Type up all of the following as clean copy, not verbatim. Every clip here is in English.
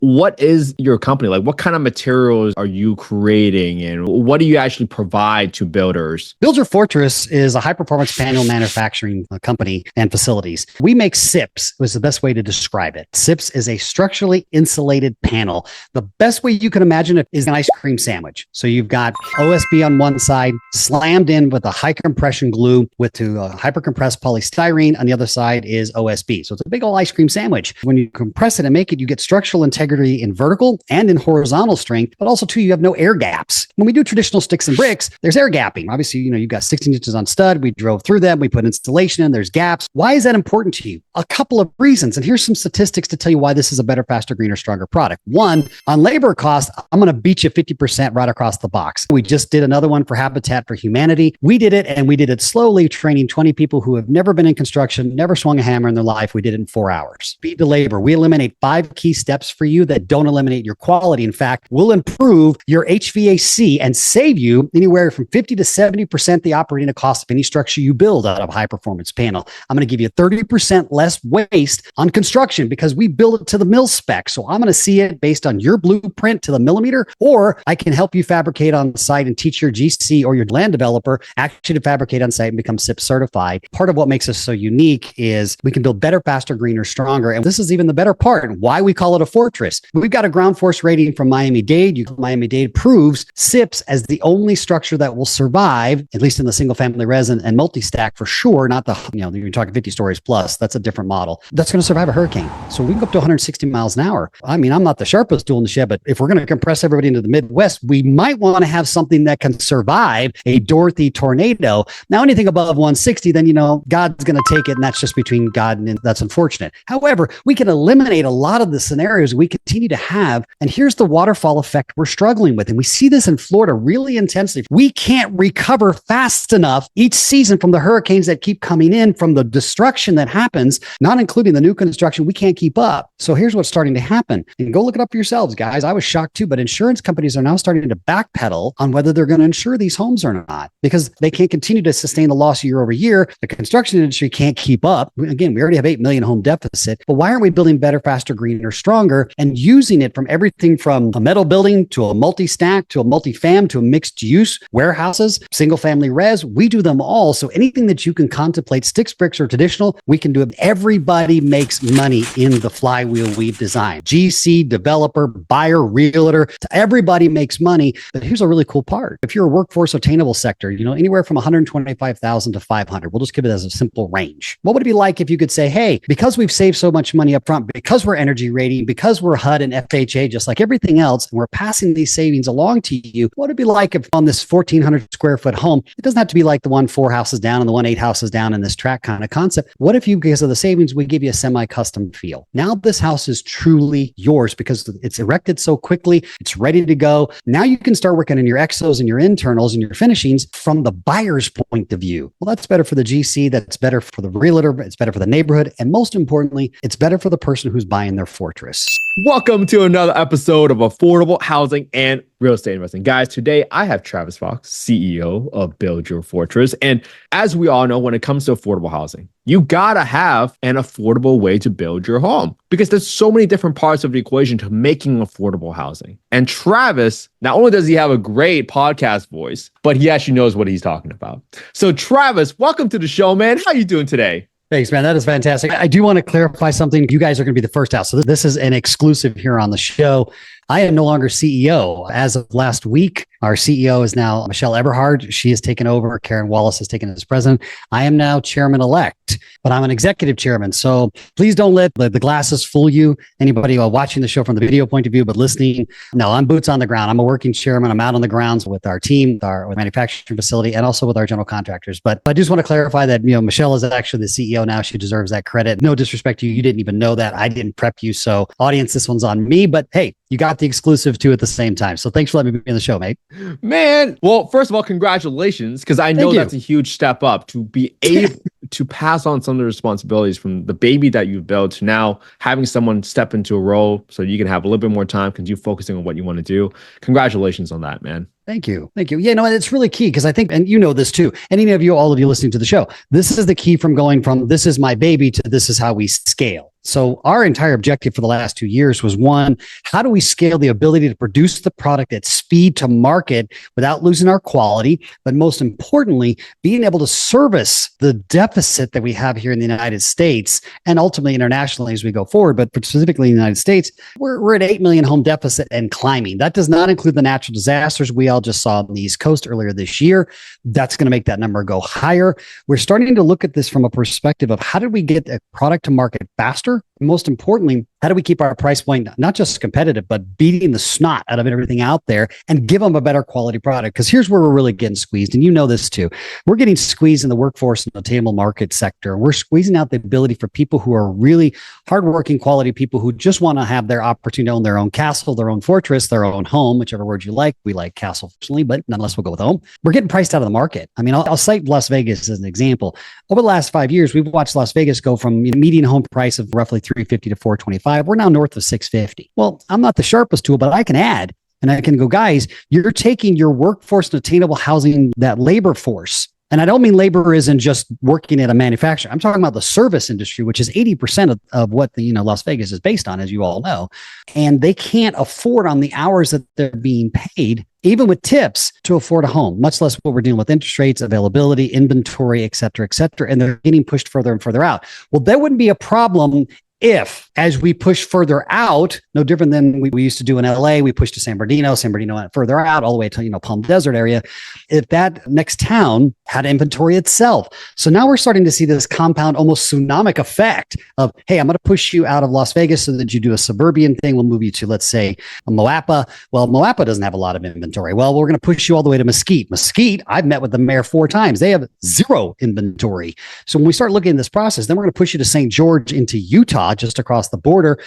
what is your company? Like, what kind of materials are you creating and what do you actually provide to builders? Build Your Fortress is a high-performance panel manufacturing company and facilities. We make SIPs, was the best way to describe it. SIPs is a structurally insulated panel. The best way you can imagine it is an ice cream sandwich. So you've got OSB on one side, slammed in with a high compression glue with hyper-compressed polystyrene. On the other side is OSB. So it's a big old ice cream sandwich. When you compress it and make it, you get structural integrity in vertical and in horizontal strength, but also too, you have no air gaps. When we do traditional sticks and bricks, there's air gapping. Obviously, you've got 16 inches on stud. We drove through them. We put installation in. There's gaps. Why is that important to you? A couple of reasons. And here's some statistics to tell you why this is a better, faster, greener, stronger product. One, on labor cost, I'm going to beat you 50% right across the box. We just did another one for Habitat for Humanity. We did it and we did it slowly, training 20 people who have never been in construction, never swung a hammer in their life. We did it in 4 hours. Speed to labor. We eliminate 5 key steps for you that don't eliminate your quality. In fact, we'll improve your HVAC and save you anywhere from 50 to 70% the operating cost of any structure you build out of a high performance panel. I'm going to give you 30% less waste on construction because we build it to the mill spec. So I'm going to see it based on your blueprint to the millimeter, or I can help you fabricate on site and teach your GC or your land developer actually to fabricate on site and become SIP certified. Part of what makes us so unique is we can build better, faster, greener, stronger. And this is even the better part, why we call it a fortress. We've got a ground force rating from Miami-Dade. Miami-Dade proves SIPs as the only structure that will survive, at least in the single family res and multi-stack for sure, not the, you're talking 50 stories plus, that's a different model. That's going to survive a hurricane. So we can go up to 160 miles an hour. I mean, I'm not the sharpest tool in the shed, but if we're going to compress everybody into the Midwest, we might want to have something that can survive a Dorothy tornado. Now, anything above 160, then, God's going to take it. And that's just between God and that's unfortunate. However, we can eliminate a lot of the scenarios we continue to have. And here's the waterfall effect we're struggling with. And we see this in Florida really intensely. We can't recover fast enough each season from the hurricanes that keep coming in, from the destruction that happens, not including the new construction. We can't keep up. So here's what's starting to happen. And go look it up yourselves, guys. I was shocked too, but insurance companies are now starting to backpedal on whether they're going to insure these homes or not, because they can't continue to sustain the loss year over year. The construction industry can't keep up. Again, we already have 8 million home deficit, but why aren't we building better, faster, greener, stronger, and using it from everything from a metal building to a multi-stack to a multi-fam to a mixed use, warehouses, single family res? We do them all. So anything that you can contemplate, sticks, bricks, or traditional, we can do it. Everybody makes money in the flywheel we've designed. GC, developer, buyer, realtor, everybody makes money. But here's a really cool part. If you're a workforce attainable sector, anywhere from 125,000 to 500, we'll just give it as a simple range. What would it be like if you could say, hey, because we've saved so much money up front, because we're energy rating, because we're HUD and FHA, just like everything else, and we're passing these savings along to you, what would it be like if on this 1,400 square foot home, it doesn't have to be like the one 4 houses down and the one 8 houses down in this track kind of concept. What if you, because of the savings, we give you a semi-custom feel? Now this house is truly yours because it's erected so quickly, it's ready to go. Now you can start working on your exos and your internals and your finishings from the buyer's point of view. Well, that's better for the GC, that's better for the realtor, it's better for the neighborhood, and most importantly, it's better for the person who's buying their fortress. Welcome to another episode of Affordable Housing and Real Estate Investing. Guys, today I have Travis Fox, CEO of Build Your Fortress. And as we all know, when it comes to affordable housing, you gotta have an affordable way to build your home because there's so many different parts of the equation to making affordable housing. And Travis, not only does he have a great podcast voice, but he actually knows what he's talking about. So Travis, welcome to the show, man. How are you doing today? Thanks, man. That is fantastic. I do want to clarify something. You guys are going to be the first house. So this is an exclusive here on the show. I am no longer CEO. As of last week, our CEO is now Michelle Eberhard. She has taken over. Karen Wallace has taken as president. I am now chairman-elect, but I'm an executive chairman. So please don't let the glasses fool you. Anybody watching the show from the video point of view, but listening, no, I'm boots on the ground. I'm a working chairman. I'm out on the grounds with our team, with our manufacturing facility, and also with our general contractors. But I just want to clarify that, Michelle is actually the CEO now. She deserves that credit. No disrespect to you. You didn't even know that. I didn't prep you. So audience, this one's on me, but hey, you got the exclusive too at the same time. So thanks for letting me be on the show, mate. Man, well, first of all, congratulations, because I know that's a huge step up to be able to pass on some of the responsibilities from the baby that you've built to now having someone step into a role so you can have a little bit more time because you're focusing on what you want to do. Congratulations on that, man. Thank you. Thank you. Yeah, no, it's really key because I think, and you know this too, any of you, all of you listening to the show, this is the key from going from this is my baby to this is how we scale. So our entire objective for the last 2 years was one, how do we scale the ability to produce the product at speed to market without losing our quality? But most importantly, being able to service the deficit that we have here in the United States and ultimately internationally as we go forward. But specifically in the United States, we're at 8 million home deficit and climbing. That does not include the natural disasters we all just saw on the East Coast earlier this year. That's going to make that number go higher. We're starting to look at this from a perspective of how did we get a product to market faster? Most importantly, how do we keep our price point not just competitive, but beating the snot out of everything out there and give them a better quality product? Because here's where we're really getting squeezed. And you know this too. We're getting squeezed in the workforce and the attainable market sector. We're squeezing out the ability for people who are really hardworking quality people who just want to have their opportunity to own their own castle, their own fortress, their own home, whichever word you like. We like castle personally, but nonetheless, we'll go with home. We're getting priced out of the market. I mean, I'll cite Las Vegas as an example. Over the last 5 years, we've watched Las Vegas go from median home price of roughly $350 to $425. We're now north of $650. Well, I'm not the sharpest tool, but I can add and I can go, guys, you're taking your workforce and attainable housing, that labor force. And I don't mean labor isn't just working at a manufacturer. I'm talking about the service industry, which is 80% of what the Las Vegas is based on, as you all know. And they can't afford on the hours that they're being paid, even with tips, to afford a home, much less what we're dealing with interest rates, availability, inventory, et cetera, et cetera. And they're getting pushed further and further out. Well, that wouldn't be a problem if, as we push further out, no different than we used to do in LA, we pushed to San Bernardino went further out, all the way to, Palm Desert area. If that next town had inventory itself. So now we're starting to see this compound, almost tsunamic effect of, hey, I'm going to push you out of Las Vegas so that you do a suburban thing. We'll move you to, let's say, Moapa. Well, Moapa doesn't have a lot of inventory. Well, we're going to push you all the way to Mesquite. Mesquite, I've met with the mayor 4 times. They have 0 inventory. So when we start looking at this process, then we're going to push you to St. George into Utah, just across the border.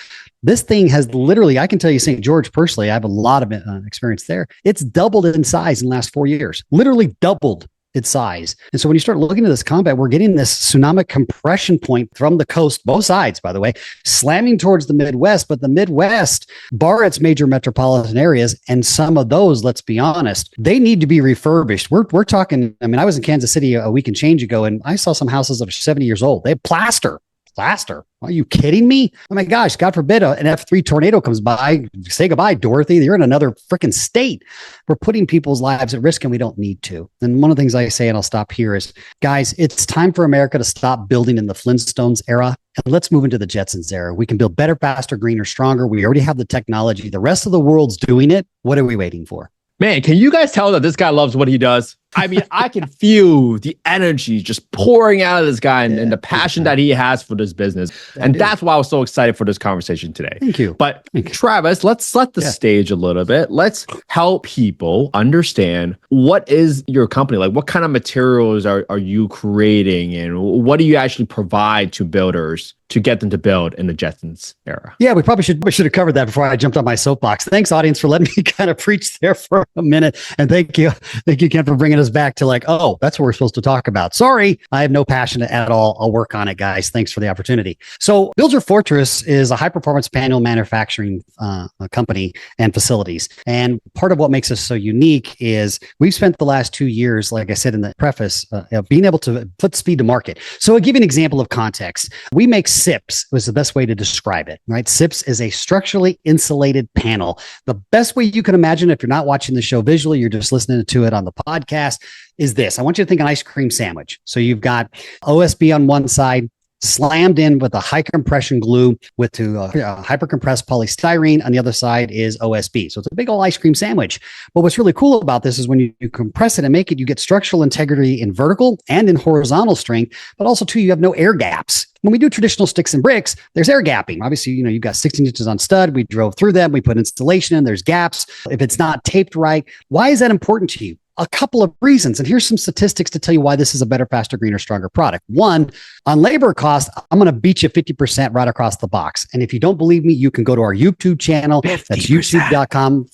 This thing has literally, I can tell you St. George personally, I have a lot of experience there. It's doubled in size in the last 4 years, literally doubled its size. And so when you start looking at this combat, we're getting this tsunamic compression point from the coast, both sides, by the way, slamming towards the Midwest. But the Midwest, bar its major metropolitan areas, and some of those, let's be honest, they need to be refurbished. We're talking, I mean, I was in Kansas City a week and change ago, and I saw some houses that are 70 years old. They have plaster. Are you kidding me? Oh my gosh, God forbid an F3 tornado comes by. Say goodbye, Dorothy. You're in another freaking state. We're putting people's lives at risk and we don't need to. And one of the things I say, and I'll stop here, is, guys, it's time for America to stop building in the Flintstones era and let's move into the Jetsons era. We can build better, faster, greener, stronger. We already have the technology. The rest of the world's doing it. What are we waiting for? Man, can you guys tell that this guy loves what he does? I mean, I can feel the energy just pouring out of this guy and the passion that he has for this business. And that's why I was so excited for this conversation today. Thank you. But Travis, let's set the stage a little bit. Let's help people understand, what is your company? Like, what kind of materials are you creating, and what do you actually provide to builders to get them to build in the Jetsons era? Yeah, we probably should have covered that before I jumped on my soapbox. Thanks, audience, for letting me kind of preach there for a minute. And thank you, Ken, for bringing us back to like, oh, that's what we're supposed to talk about. Sorry, I have no passion at all. I'll work on it, guys. Thanks for the opportunity. So Build Your Fortress is a high-performance panel manufacturing company and facilities. And part of what makes us so unique is we've spent the last 2 years, like I said in the preface, being able to put speed to market. So I'll give you an example of context. We make SIPs, was the best way to describe it, right? SIPs is a structurally insulated panel. The best way you can imagine, if you're not watching the show visually, you're just listening to it on the podcast, is this. I want you to think an ice cream sandwich. So you've got OSB on one side, slammed in with a high compression glue with hyper compressed polystyrene. On the other side is OSB. So it's a big old ice cream sandwich. But what's really cool about this is when you compress it and make it, you get structural integrity in vertical and in horizontal strength, but also too, you have no air gaps. When we do traditional sticks and bricks, there's air gapping. Obviously, you've got 16 inches on stud. We drove through them. We put installation in. There's gaps. If it's not taped right, why is that important to you? A couple of reasons. And here's some statistics to tell you why this is a better, faster, greener, stronger product. One, on labor cost, I'm going to beat you 50% right across the box. And if you don't believe me, you can go to our YouTube channel. 50%. That's youtube.com/,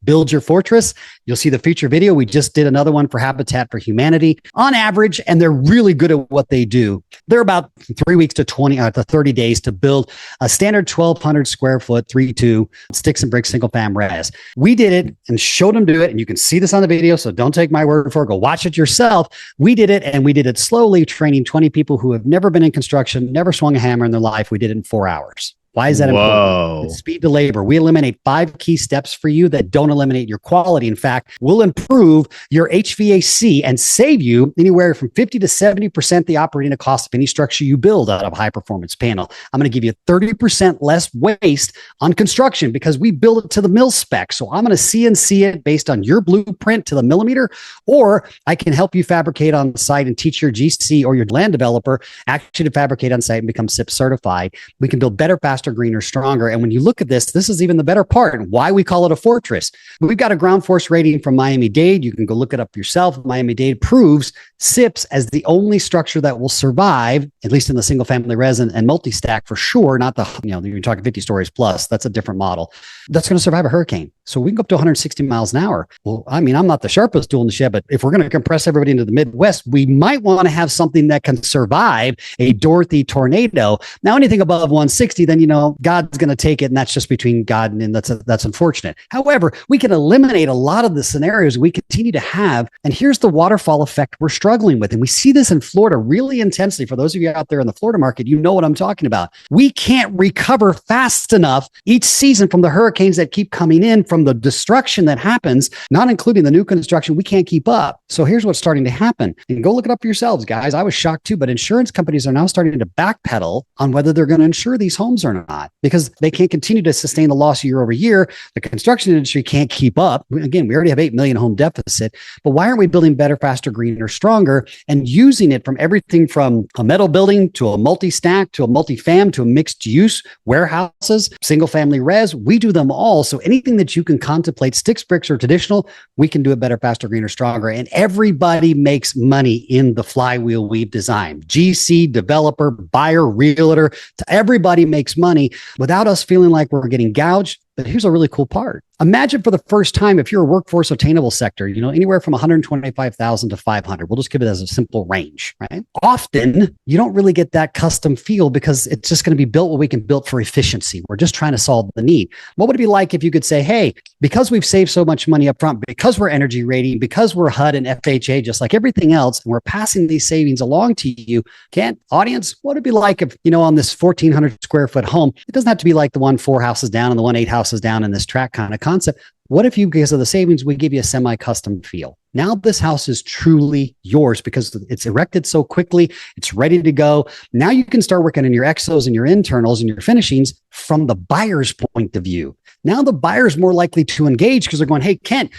Build Your Fortress. You'll see the feature video. We just did another one for Habitat for Humanity on average, and they're really good at what they do. They're about 3 weeks to 30 days to build a standard 1,200 square foot 3-2 sticks and bricks single fam res. We did it and showed them do it, and you can see this on the video, so don't take my word for it. Go watch it yourself. We did it, and we did it slowly, training 20 people who have never been in construction, never swung a hammer in their life. We did it in 4 hours. Why is that important? It's speed to labor. We eliminate 5 key steps for you that don't eliminate your quality. In fact, we'll improve your HVAC and save you anywhere from 50 to 70% the operating cost of any structure you build out of a high performance panel. I'm going to give you 30% less waste on construction because we build it to the mil spec. So I'm going to CNC it based on your blueprint to the millimeter, or I can help you fabricate on site and teach your GC or your land developer actually to fabricate on site and become SIP certified. We can build better, faster, greener, stronger. And when you look at this, this is even the better part and why we call it a fortress. We've got a ground force rating from Miami-Dade. You can go look it up yourself. Miami-Dade proves SIPs as the only structure that will survive, at least in the single family res and multi-stack for sure, not the, you're talking 50 stories plus. That's a different model. That's going to survive a hurricane. So we can go up to 160 miles an hour. Well, I mean, I'm not the sharpest tool in the shed, but if we're going to compress everybody into the Midwest, we might want to have something that can survive a Dorothy tornado. Now, anything above 160, then, God's going to take it. And that's just between God and that's unfortunate. However, we can eliminate a lot of the scenarios we continue to have. And here's the waterfall effect we're struggling with. And we see this in Florida really intensely. For those of you out there in the Florida market, you know what I'm talking about. We can't recover fast enough each season from the hurricanes that keep coming in, from the destruction that happens, not including the new construction. We can't keep up. So here's what's starting to happen. And go look it up yourselves, guys. I was shocked too, but insurance companies are now starting to backpedal on whether they're going to insure these homes or not, because they can't continue to sustain the loss year over year. The construction industry can't keep up. Again, we already have 8 million home deficit, but why aren't we building better, faster, greener, stronger, and using it from everything from a metal building to a multi-stack to a multi-fam to a mixed use warehouses, single family res? We do them all. So anything that you can contemplate, sticks, bricks, or traditional, we can do it better, faster, greener, stronger. And everybody makes money in the flywheel we've designed. GC, developer, buyer, realtor, everybody makes money without us feeling like we're getting gouged. But here's a really cool part. Imagine for the first time, if you're a workforce attainable sector, anywhere from 125,000 to 500, we'll just give it as a simple range, right? Often you don't really get that custom feel because it's just going to be built what we can build for efficiency. We're just trying to solve the need. What would it be like if you could say, hey, because we've saved so much money up front, because we're energy rating, because we're HUD and FHA, just like everything else, and we're passing these savings along to you, audience, what would it be like if, on this 1,400 square foot home, it doesn't have to be like the one 4 houses down and the one 8 houses down in this track kind of concept. What if because of the savings, we give you a semi-custom feel? Now this house is truly yours because it's erected so quickly. It's ready to go. Now you can start working on your exos and your internals and your finishings from the buyer's point of view. Now the buyer's more likely to engage because they're going, hey, Kent,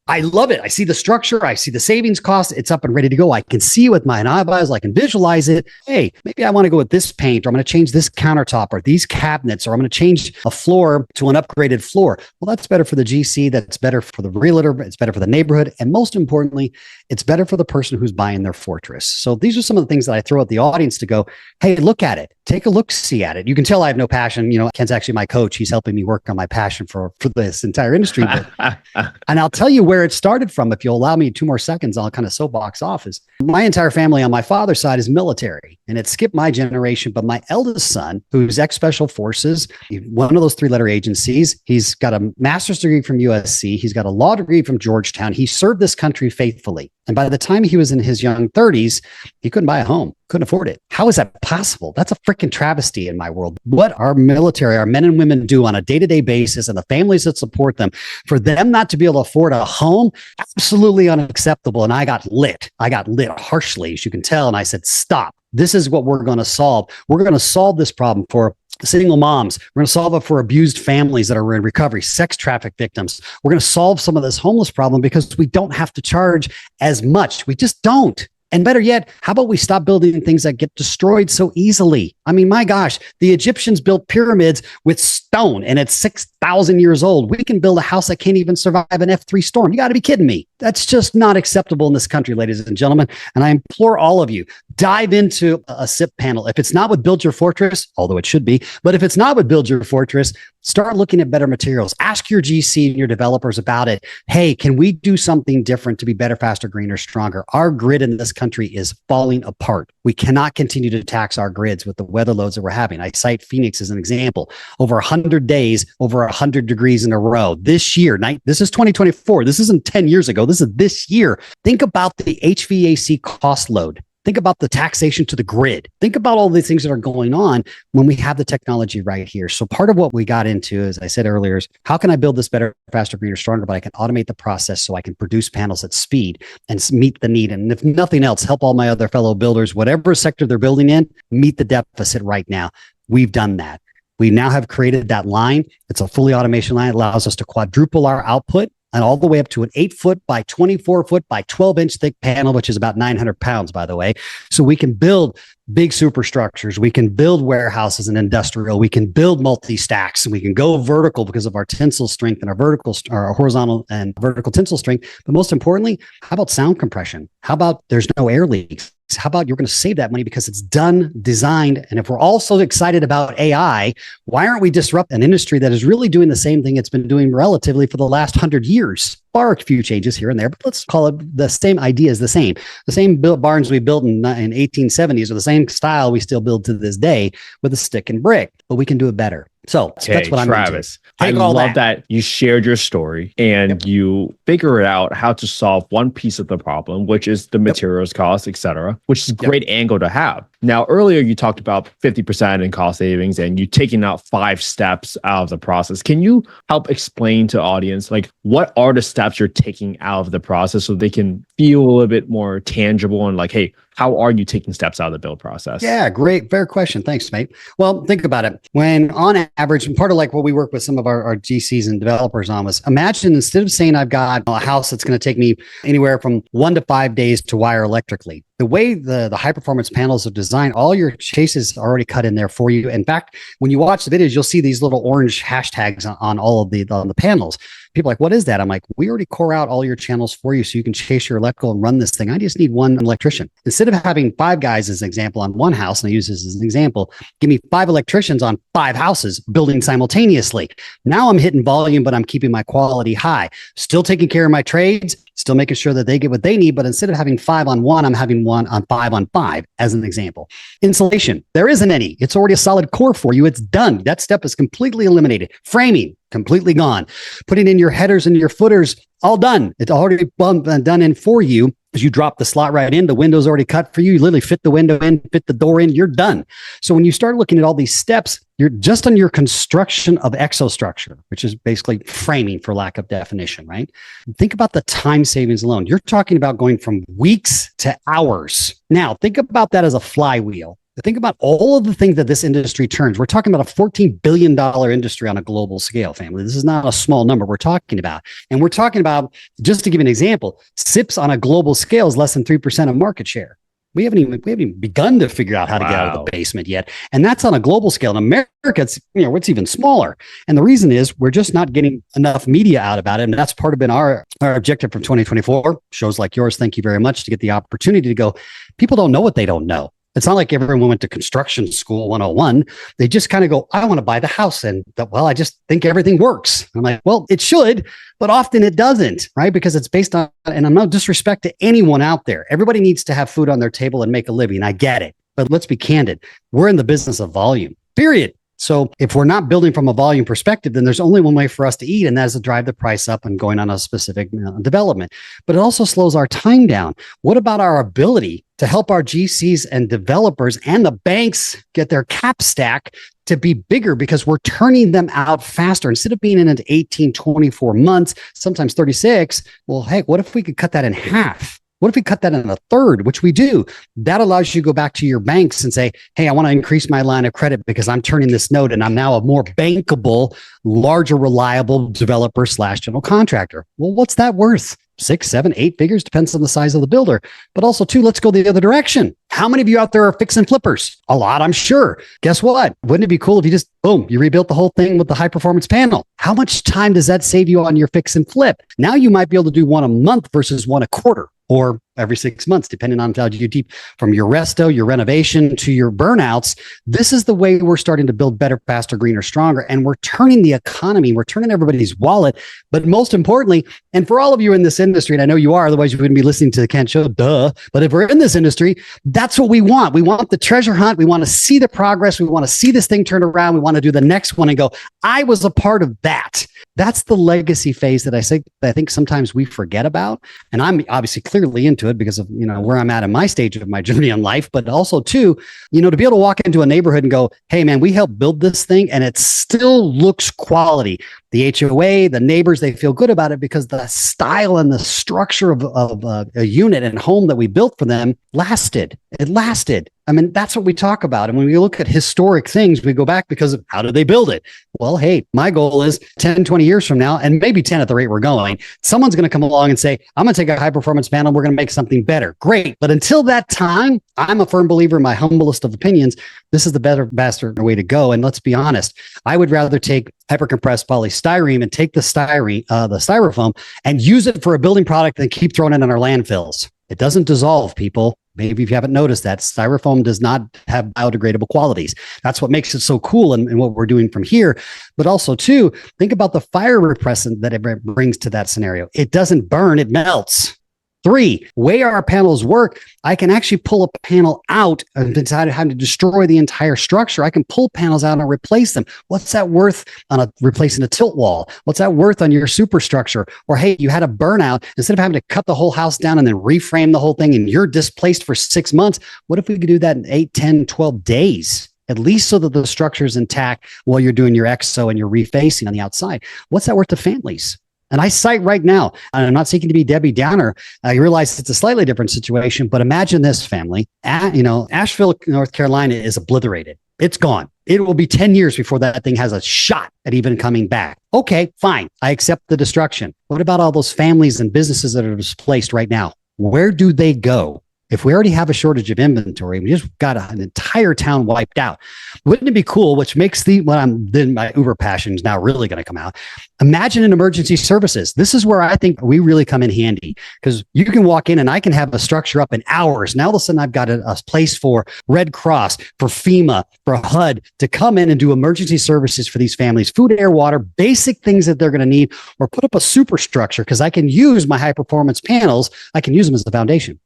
I love it. I see the structure. I see the savings cost. It's up and ready to go. I can see with my eyeballs. I can visualize it. Hey, maybe I want to go with this paint, or I'm going to change this countertop or these cabinets, or I'm going to change a floor to an upgraded floor. Well, that's better for the GC. That's better for the realtor. It's better for the neighborhood. And most importantly, it's better for the person who's buying their fortress. So these are some of the things that I throw at the audience to go, hey, look at it. Take a look, see at it. You can tell I have no passion. Kent's actually my coach. He's helping me work on my passion for this entire industry. And I'll tell you where it started from. If you'll allow me 2 more seconds, I'll kind of soapbox off. Is my entire family on my father's side is military, and it skipped my generation. But my eldest son, who's ex-special forces, one of those 3-letter agencies, he's got a master's degree from USC. He's got a law degree from Georgetown. He served this country faithfully. And by the time he was in his young 30s, he couldn't buy a home, couldn't afford it. How is that possible? That's a freaking travesty in my world. What our military, our men and women do on a day-to-day basis, and the families that support them, for them not to be able to afford a home, absolutely unacceptable. And I got lit harshly, as you can tell. And I said, stop. This is what we're going to solve. We're going to solve this problem for single moms. We're going to solve it for abused families that are in recovery, sex traffic victims. We're going to solve some of this homeless problem because we don't have to charge as much. We just don't. And better yet, how about we stop building things that get destroyed so easily? I mean, my gosh, the Egyptians built pyramids with stone and it's 6,000 years old. We can build a house that can't even survive an F3 storm. You got to be kidding me. That's just not acceptable in this country, ladies and gentlemen. And I implore all of you, dive into a SIP panel. If it's not with Build Your Fortress, although it should be, but if it's not with Build Your Fortress, Start looking at better materials. Ask your GC and your developers about it. Hey, can we do something different to be better, faster, greener, stronger? Our grid in this country is falling apart. We cannot continue to tax our grids with the weather loads that we're having. I cite Phoenix as an example. Over 100 days, over 100 degrees in a row. This year, this is 2024. This isn't 10 years ago. This is this year. Think about the HVAC cost load. Think about the taxation to the grid. Think about all the things that are going on when we have the technology right here. So part of what we got into, as I said earlier, is how can I build this better, faster, greener, stronger, but I can automate the process so I can produce panels at speed and meet the need. And if nothing else, help all my other fellow builders, whatever sector they're building in, meet the deficit right now. We've done that. We now have created that line. It's a fully automation line. It allows us to quadruple our output and all the way up to an 8-foot by 24-foot by 12-inch thick panel, which is about 900 pounds, by the way. So we can build big superstructures. We can build warehouses and industrial. We can build multi-stacks, and we can go vertical because of our tensile strength and our horizontal and vertical tensile strength. But most importantly, how about sound compression? How about there's no air leaks? How about you're going to save that money because it's done, designed. And if we're all so excited about AI, why aren't we disrupt an industry that is really doing the same thing it's been doing relatively for the last 100 years? Bar a few changes here and there, but let's call it the same idea is the same. The same barns we built in 1870s are the same style we still build to this day with a stick and brick, but we can do it better. So that's what I'm Travis. I love that you shared your story and you figure out how to solve one piece of the problem, which is the materials cost, etc., which is a great angle to have. Now, earlier you talked about 50% in cost savings and you taking out 5 steps out of the process. Can you help explain to audience, like, what are the steps you're taking out of the process so they can feel a little bit more tangible and like, hey, how are you taking steps out of the build process? Yeah, great. Fair question. Thanks, mate. Well, think about it. When on average, and part of like what we work with some of our GCs and developers on was imagine instead of saying I've got a house that's going to take me anywhere from 1 to 5 days to wire electrically. The way the high performance panels are designed, all your chases are already cut in there for you. In fact, when you watch the videos, you'll see these little orange hashtags on all of the panels. People are like, what is that? I'm like, we already core out all your channels for you so you can chase your electrical and run this thing. I just need one electrician. Instead of having 5 guys as an example on one house, and I use this as an example, give me 5 electricians on 5 houses building simultaneously. Now I'm hitting volume, but I'm keeping my quality high. Still taking care of my trades, still making sure that they get what they need. But instead of having 5 on 1, I'm having 1 on 5 on 5 as an example. Insulation, there isn't any. It's already a solid core for you. It's done. That step is completely eliminated. Framing, completely gone. Putting in your headers and your footers, all done. It's already done in for you. As you drop the slot right in, the window's already cut for you. You literally fit the window in, fit the door in, you're done. So when you start looking at all these steps, you're just on your construction of exostructure, which is basically framing for lack of definition, right? Think about the time savings alone. You're talking about going from weeks to hours. Now, think about that as a flywheel. Think about all of the things that this industry turns. We're talking about a $14 billion industry on a global scale, family. This is not a small number we're talking about. And we're talking about, just to give you an example, SIPs on a global scale is less than 3% of market share. We haven't even begun to figure out how to get out of the basement yet. And that's on a global scale. In America, it's even smaller. And the reason is we're just not getting enough media out about it. And that's part of been our objective from 2024. Shows like yours, thank you very much, to get the opportunity to go, people don't know what they don't know. It's not like everyone went to construction school 101. They just kind of go, I want to buy the house. And I just think everything works. I'm like, well, it should, but often it doesn't, right? Because it's based on, and I'm no disrespect to anyone out there. Everybody needs to have food on their table and make a living. I get it. But let's be candid. We're in the business of volume, period. So if we're not building from a volume perspective, then there's only one way for us to eat, and that is to drive the price up and going on a specific development. But it also slows our time down. What about our ability to help our GCs and developers and the banks get their cap stack to be bigger because we're turning them out faster instead of being in 18, 24 months, sometimes 36? Well, hey, what if we could cut that in half? What if we cut that in a third, which we do? That allows you to go back to your banks and say, hey, I want to increase my line of credit because I'm turning this note and I'm now a more bankable, larger, reliable developer / general contractor. Well, what's that worth? 6, 7, 8 figures, depends on the size of the builder. But also, too, let's go the other direction. How many of you out there are fix and flippers? A lot, I'm sure. Guess what? Wouldn't it be cool if you just, boom, you rebuilt the whole thing with the high performance panel? How much time does that save you on your fix and flip? Now you might be able to do one a month versus one a quarter, or every 6 months, depending on how deep, from your resto, your renovation to your burnouts. This is the way we're starting to build better, faster, greener, stronger. And we're turning the economy, we're turning everybody's wallet. But most importantly, and for all of you in this industry, and I know you are, otherwise you wouldn't be listening to the Kent Show, duh. But if we're in this industry, that's what we want. We want the treasure hunt. We want to see the progress. We want to see this thing turn around. We want to do the next one and go, I was a part of that. That's the legacy phase that I think sometimes we forget about. And I'm obviously clearly into it because of, where I'm at in my stage of my journey in life, but also too, to be able to walk into a neighborhood and go, hey man, we helped build this thing and it still looks quality. The HOA, the neighbors, they feel good about it because the style and the structure of a unit and home that we built for them lasted. It lasted. I mean, that's what we talk about. And when we look at historic things, we go back because of how did they build it? Well, hey, my goal is 10, 20 years from now, and maybe 10 at the rate we're going, someone's going to come along and say, I'm going to take a high performance panel. We're going to make something better. Great. But until that time, I'm a firm believer in my humblest of opinions. This is the better, faster way to go. And let's be honest, I would rather take hypercompressed polystyrene and take the styrofoam and use it for a building product than keep throwing it in our landfills. It doesn't dissolve, people. Maybe if you haven't noticed that, styrofoam does not have biodegradable qualities. That's what makes it so cool and what we're doing from here. But also, too, think about the fire repressant that it brings to that scenario. It doesn't burn, it melts. 3, way our panels work, I can actually pull a panel out and decide how to destroy the entire structure. I can pull panels out and replace them. What's that worth on replacing a tilt wall? What's that worth on your superstructure? Or, hey, you had a burnout. Instead of having to cut the whole house down and then reframe the whole thing and you're displaced for 6 months, what if we could do that in 8, 10, 12 days? At least so that the structure is intact while you're doing your exo and you're refacing on the outside. What's that worth to families? And I cite right now, and I'm not seeking to be Debbie Downer. I realize it's a slightly different situation, but imagine this, family. Asheville, North Carolina is obliterated. It's gone. It will be 10 years before that thing has a shot at even coming back. Okay, fine. I accept the destruction. What about all those families and businesses that are displaced right now? Where do they go? If we already have a shortage of inventory, we just got an entire town wiped out. Wouldn't it be cool? Which makes my Uber passion is now really going to come out. Imagine an emergency services. This is where I think we really come in handy because you can walk in and I can have a structure up in hours. Now all of a sudden I've got a place for Red Cross, for FEMA, for HUD to come in and do emergency services for these families, food, air, water, basic things that they're going to need, or put up a superstructure because I can use my high performance panels. I can use them as the foundation.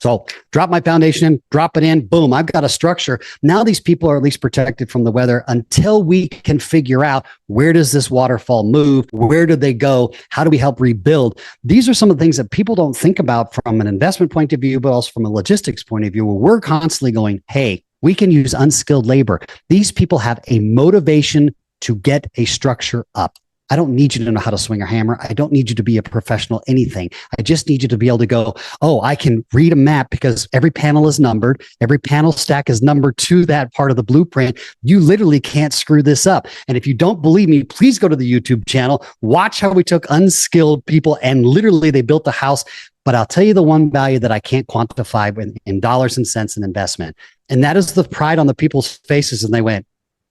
So drop my foundation in, drop it in, boom, I've got a structure. Now these people are at least protected from the weather until we can figure out where does this waterfall move? Where do they go? How do we help rebuild? These are some of the things that people don't think about from an investment point of view, but also from a logistics point of view, where we're constantly going, hey, we can use unskilled labor. These people have a motivation to get a structure up. I don't need you to know how to swing a hammer. I don't need you to be a professional anything. I just need you to be able to go, oh, I can read a map because every panel is numbered. Every panel stack is numbered to that part of the blueprint. You literally can't screw this up. And if you don't believe me, please go to the YouTube channel. Watch how we took unskilled people and literally they built a house. But I'll tell you the one value that I can't quantify in dollars and cents in investment. And that is the pride on the people's faces. And they went,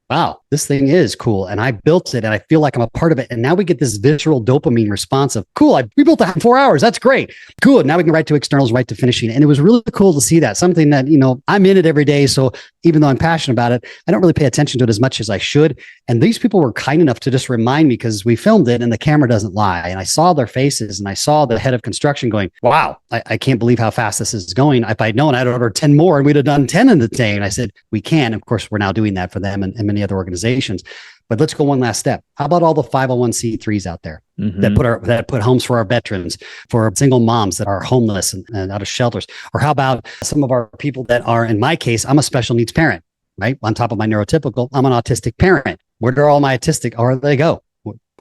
wow, this thing is cool. And I built it and I feel like I'm a part of it. And now we get this visceral dopamine response of, cool, we built that in 4 hours. That's great. Good. Now we can write to externals, right to finishing. And it was really cool to see that. Something that, I'm in it every day. So even though I'm passionate about it, I don't really pay attention to it as much as I should. And these people were kind enough to just remind me because we filmed it and the camera doesn't lie. And I saw their faces and I saw the head of construction going, wow, I can't believe how fast this is going. If I'd known, I'd ordered 10 more and we'd have done 10 in the day. And I said, we can. Of course, we're now doing that for them and many other organizations. But let's go one last step. How about all the 501c3s out there that put homes for our veterans, for single moms that are homeless and out of shelters? Or how about some of our people that are, in my case, I'm a special needs parent, right? On top of my neurotypical, I'm an autistic parent. Where do all my autistic, or they go?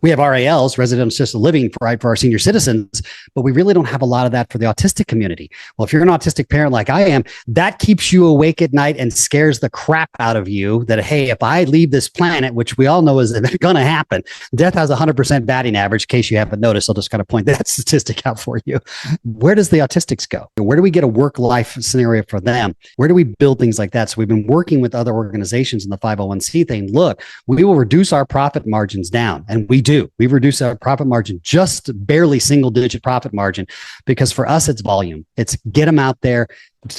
We have RALs, residential assisted living for our senior citizens, but we really don't have a lot of that for the autistic community. Well, if you're an autistic parent like I am, that keeps you awake at night and scares the crap out of you that, hey, if I leave this planet, which we all know is going to happen, death has 100% batting average. In case you haven't noticed, I'll just kind of point that statistic out for you. Where does the autistics go? Where do we get a work-life scenario for them? Where do we build things like that? So we've been working with other organizations in the 501c thing. Look, we will reduce our profit margins down, and we do. We've reduced our profit margin, just barely single digit profit margin, because for us, it's volume. It's get them out there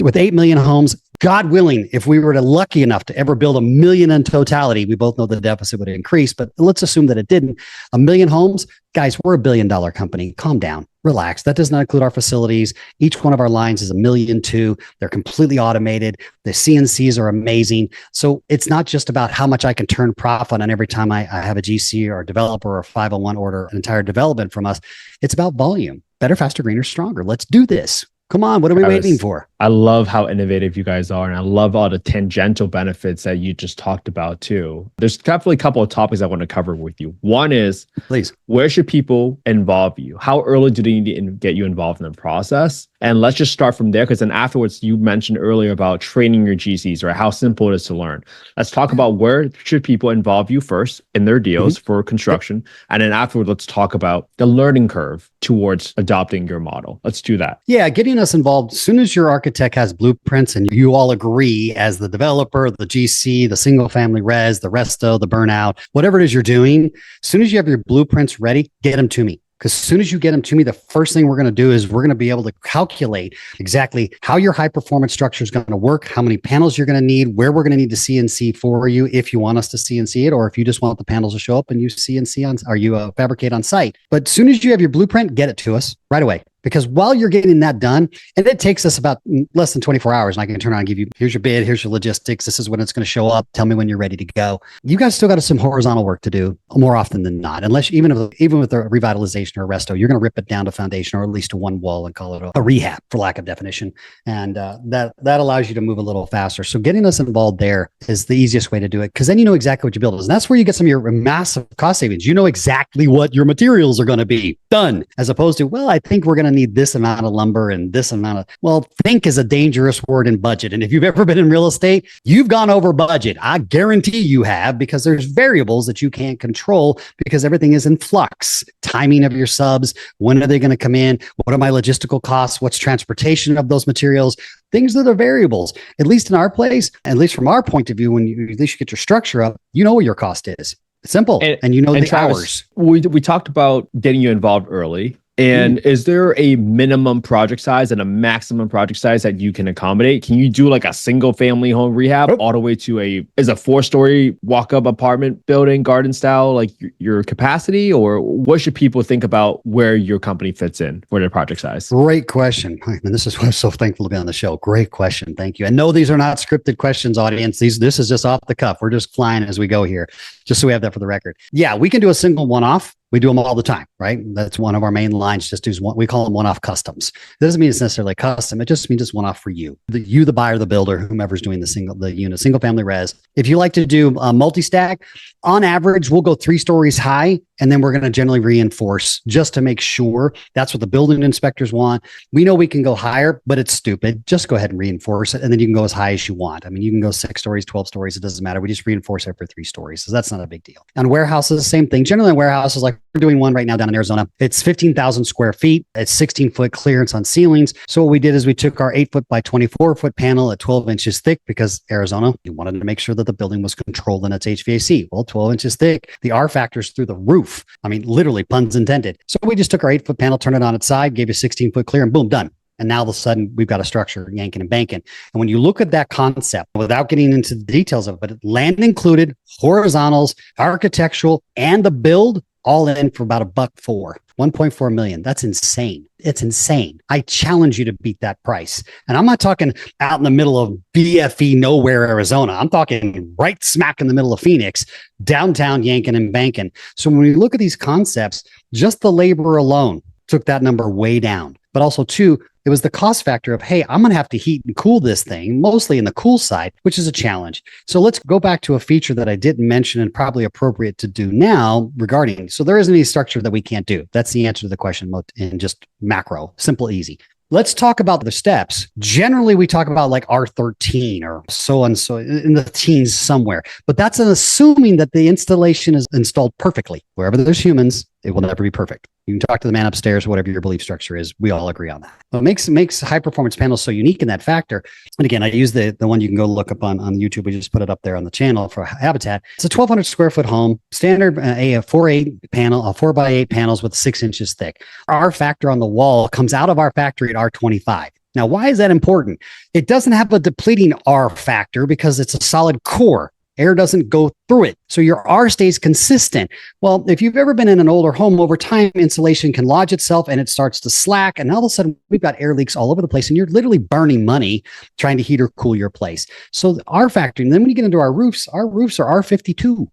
with 8 million homes. God willing, if we were lucky enough to ever build 1 million in totality, we both know the deficit would increase, but let's assume that it didn't. 1 million homes, guys, we're $1 billion company. Calm down, relax. That does not include our facilities. Each one of our lines is $1.2 million. They're completely automated. The CNCs are amazing. So it's not just about how much I can turn profit on every time I have a GC or a developer or a 501 order an entire development from us. It's about volume. Better, faster, greener, stronger. Let's do this. Come on, what are we waiting for? I love how innovative you guys are, and I love all the tangential benefits that you just talked about too. There's definitely a couple of topics I want to cover with you. One is, please, where should people involve you? How early do they need to get you involved in the process? And let's just start from there, because then afterwards, you mentioned earlier about training your GCs, right? How simple it is to learn. Let's talk about where should people involve you first in their deals for construction. And then afterwards, let's talk about the learning curve towards adopting your model. Let's do that. Yeah, getting us involved. As soon as your architect has blueprints and you all agree as the developer, the GC, the single family res, the resto, the burnout, whatever it is you're doing, as soon as you have your blueprints ready, get them to me. Because as soon as you get them to me, the first thing we're going to do is we're going to be able to calculate exactly how your high performance structure is going to work, how many panels you're going to need, where we're going to need to CNC for you if you want us to CNC it, or if you just want the panels to show up and you CNC on, or you fabricate on site. But as soon as you have your blueprint, get it to us right away. Because while you're getting that done, and it takes us about less than 24 hours, and I can turn around and give you, here's your bid, here's your logistics, this is when it's going to show up, tell me when you're ready to go. You guys still got some horizontal work to do more often than not, unless even with a revitalization or a resto, you're going to rip it down to foundation or at least to one wall and call it a rehab, for lack of definition. And that allows you to move a little faster. So getting us involved there is the easiest way to do it, because then you know exactly what your build is. And that's where you get some of your massive cost savings. You know exactly what your materials are going to be done, as opposed to, well, I think we're going to need this amount of lumber and this amount of, well, think is a dangerous word in budget. And if you've ever been in real estate, you've gone over budget. I guarantee you have, because there's variables that you can't control because everything is in flux. Timing of your subs, when are they going to come in? What are my logistical costs? What's transportation of those materials? Things that are variables. At least in our place, at least from our point of view, when you at least you get your structure up, you know what your cost is. It's simple. And you know the Travis, hours. We talked about getting you involved early. And is there a minimum project size and a maximum project size that you can accommodate? Can you do like a single family home rehab all the way to a 4-story walk-up apartment building, garden style, like your capacity? Or what should people think about where your company fits in for their project size? Great question. I mean, this is why I'm so thankful to be on the show. Great question. Thank you. And no, these are not scripted questions, audience. This is just off the cuff. We're just flying as we go here, just so we have that for the record. Yeah, we can do a single one-off. We do them all the time, right? That's one of our main lines. Just do one. We call them one-off customs. It doesn't mean it's necessarily custom. It just means it's one-off for you. The buyer, the builder, whomever's doing the unit, single family res. If you like to do multi-stack, on average, we'll go 3 stories high, and then we're going to generally reinforce just to make sure. That's what the building inspectors want. We know we can go higher, but it's stupid. Just go ahead and reinforce it, and then you can go as high as you want. I mean, you can go 6 stories, 12 stories. It doesn't matter. We just reinforce it for 3 stories. So that's not a big deal. On warehouses, same thing. Generally, on warehouses, like we're doing one right now down in Arizona. It's 15,000 square feet. It's 16-foot clearance on ceilings. So what we did is we took our 8-foot by 24-foot panel at 12 inches thick, because Arizona, we wanted to make sure that the building was controlled in its HVAC. Well, 12 inches thick, the R factor's through the roof. I mean, literally, puns intended. So we just took our 8-foot panel, turned it on its side, gave you 16-foot clear, and boom, done. And now all of a sudden we've got a structure yanking and banking. And when you look at that concept, without getting into the details of it, but land included, horizontals, architectural, and the build, all in for about $1.4, $1.4 million. That's insane. It's insane. I challenge you to beat that price. And I'm not talking out in the middle of BFE nowhere, Arizona. I'm talking right smack in the middle of Phoenix, downtown yanking and banking. So when we look at these concepts, just the labor alone took that number way down. But also, too, it was the cost factor of, hey, I'm going to have to heat and cool this thing, mostly in the cool side, which is a challenge. So let's go back to a feature that I didn't mention and probably appropriate to do now regarding. So there isn't any structure that we can't do. That's the answer to the question in just macro, simple, easy. Let's talk about the steps. Generally, we talk about like R13 or so and so in the teens somewhere, but that's an assuming that the installation is installed perfectly. Wherever there's humans, it will never be perfect. You can talk to the man upstairs, whatever your belief structure is. We all agree on that. What makes high performance panels so unique in that factor. And again, I use the one you can go look up on YouTube. We just put it up there on the channel for Habitat. It's a 1,200 square foot home, standard a 4x8 panel, 4x8 panels with 6 inches thick. Our factor on the wall comes out of our factory at R25. Now, why is that important? It doesn't have a depleting R factor because it's a solid core. Air doesn't go through it. So your R stays consistent. Well, if you've ever been in an older home, over time, insulation can lodge itself and it starts to slack. And all of a sudden, we've got air leaks all over the place and you're literally burning money trying to heat or cool your place. So the R factor, and then when you get into our roofs are R52.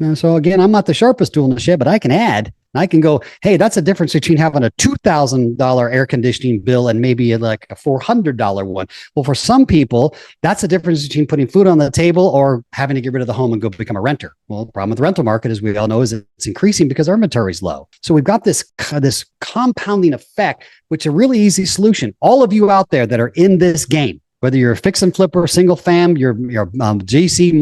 And so again, I'm not the sharpest tool in the shed, but I can add. I can go, hey, that's a difference between having a $2,000 air conditioning bill and maybe like a $400 one. Well, for some people, that's the difference between putting food on the table or having to get rid of the home and go become a renter. Well, the problem with the rental market, as we all know, is it's increasing because our inventory is low. So we've got this compounding effect, which is a really easy solution. All of you out there that are in this game, whether you're a fix and flipper, single fam, you're GC,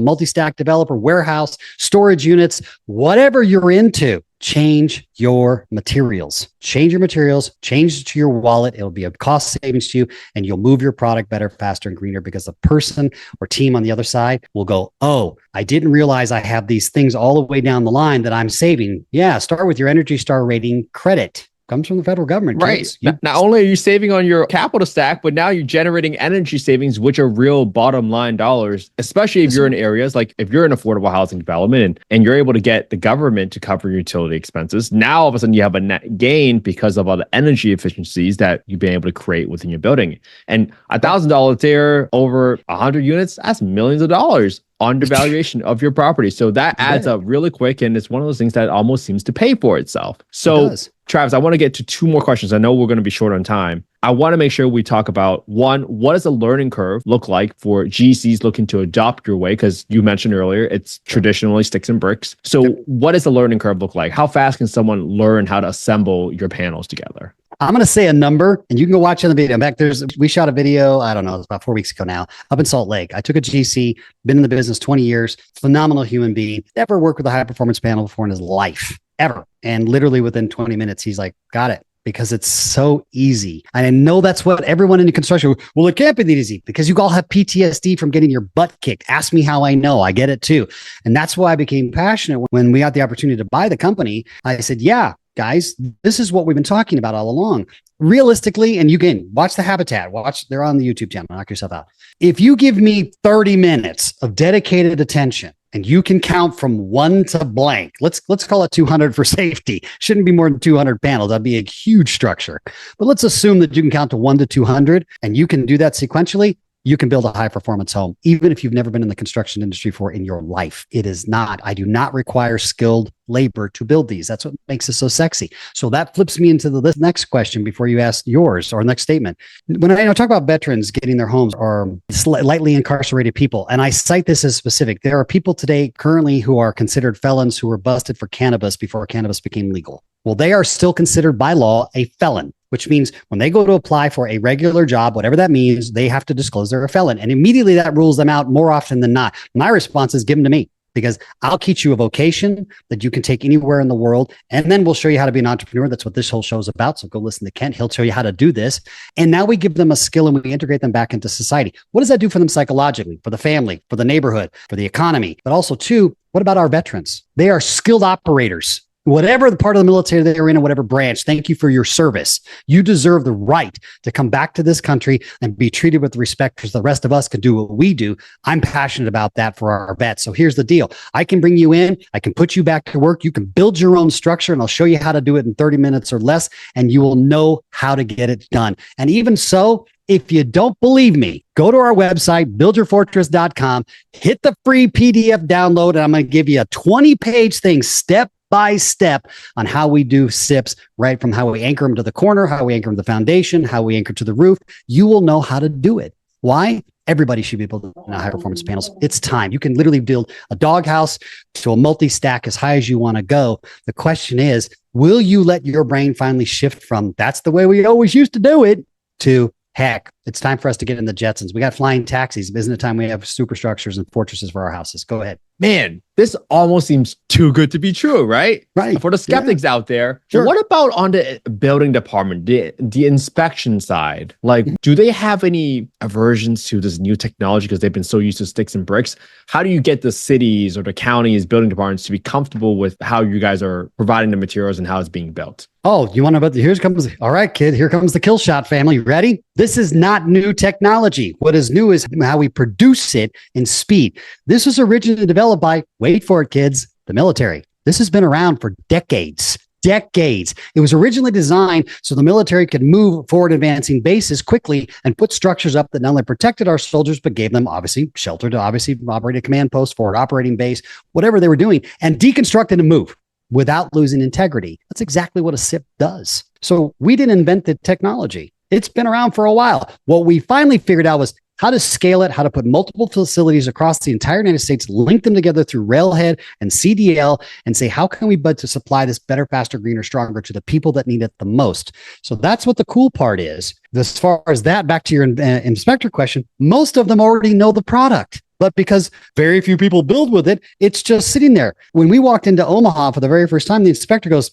multi-stack developer, warehouse, storage units, whatever you're into, change your materials. Change your materials, change it to your wallet. It'll be a cost savings to you and you'll move your product better, faster, and greener because the person or team on the other side will go, oh, I didn't realize I have these things all the way down the line that I'm saving. Yeah, start with your Energy Star rating credit. Comes from the federal government. Right. Not only are you saving on your capital stack, but now you're generating energy savings, which are real bottom line dollars, especially if you're in areas like if you're in affordable housing development and you're able to get the government to cover your utility expenses. Now, all of a sudden, you have a net gain because of all the energy efficiencies that you've been able to create within your building. And $1,000 there over 100 units, that's millions of dollars on devaluation of your property. So that adds up really quick. And it's one of those things that almost seems to pay for itself. So Travis, I want to get to 2 more questions. I know we're going to be short on time. I want to make sure we talk about, one, what does a learning curve look like for GCs looking to adopt your way? Because you mentioned earlier, it's traditionally sticks and bricks. So what does the learning curve look like? How fast can someone learn how to assemble your panels together? I'm going to say a number and you can go watch in the video. In fact, we shot a video, I don't know, it's about 4 weeks ago now, up in Salt Lake. I took a GC, been in the business 20 years, phenomenal human being, never worked with a high performance panel before in his life, ever. And literally within 20 minutes, he's like, got it. Because it's so easy. And I know that's what everyone in construction, well, it can't be that easy because you all have PTSD from getting your butt kicked. Ask me how I know. I get it too. And that's why I became passionate when we got the opportunity to buy the company. I said, yeah, guys, this is what we've been talking about all along. Realistically, and you can watch the Habitat, they're on the YouTube channel, knock yourself out. If you give me 30 minutes of dedicated attention, and you can count from 1 to blank. Let's call it 200 for safety. Shouldn't be more than 200 panels. That'd be a huge structure. But let's assume that you can count to 1 to 200 and you can do that sequentially. You can build a high performance home, even if you've never been in the construction industry before in your life. I do not require skilled labor to build these. That's what makes it so sexy. So that flips me into the next question before you ask yours or next statement. When I talk about veterans getting their homes or lightly incarcerated people, and I cite this as specific, there are people today currently who are considered felons who were busted for cannabis before cannabis became legal. Well, they are still considered by law a felon, which means when they go to apply for a regular job, whatever that means, they have to disclose they're a felon. And immediately that rules them out more often than not. My response is give them to me because I'll teach you a vocation that you can take anywhere in the world. And then we'll show you how to be an entrepreneur. That's what this whole show is about. So go listen to Kent. He'll show you how to do this. And now we give them a skill and we integrate them back into society. What does that do for them psychologically, for the family, for the neighborhood, for the economy? But also too, what about our veterans? They are skilled operators. Whatever the part of the military they're in and whatever branch, thank you for your service. You deserve the right to come back to this country and be treated with respect because the rest of us can do what we do. I'm passionate about that for our vets. So here's the deal. I can bring you in. I can put you back to work. You can build your own structure and I'll show you how to do it in 30 minutes or less. And you will know how to get it done. And even so, if you don't believe me, go to our website, buildyourfortress.com, hit the free PDF download, and I'm going to give you a 20-page thing step by step on how we do SIPs, right from how we anchor them to the corner, how we anchor them to the foundation, how we anchor to the roof. You will know how to do it. Why? Everybody should be able to build high performance panels. It's time. You can literally build a doghouse to a multi-stack as high as you want to go. The question is, will you let your brain finally shift from that's the way we always used to do it to heck, it's time for us to get in the Jetsons. We got flying taxis. Isn't it time we have superstructures and fortresses for our houses? Go ahead. man, this almost seems too good to be true, right? Right. For the skeptics out there, Sure. what about on the building department, the inspection side? Like, do they have any aversions to this new technology because they've been so used to sticks and bricks? How do you get the cities or the counties, building departments to be comfortable with how you guys are providing the materials and how it's being built? Oh, you want to know about all right, kid, here comes the kill shot family. Ready? This is not new technology. What is new is how we produce it in speed. This was originally developed by, wait for it, kids, the military. This has been around for decades. Decades. It was originally designed so the military could move forward advancing bases quickly and put structures up that not only protected our soldiers, but gave them obviously shelter to obviously operate a command post, forward operating base, whatever they were doing, and deconstruct and move without losing integrity. That's exactly what a SIP does. So we didn't invent the technology. It's been around for a while. What we finally figured out was how to scale it, how to put multiple facilities across the entire United States, link them together through railhead and CDL, and say, how can we but to supply this better, faster, greener, stronger to the people that need it the most? So that's what the cool part is. As far as that, back to your inspector question, most of them already know the product. But because very few people build with it, it's just sitting there. When we walked into Omaha for the very first time, the inspector goes,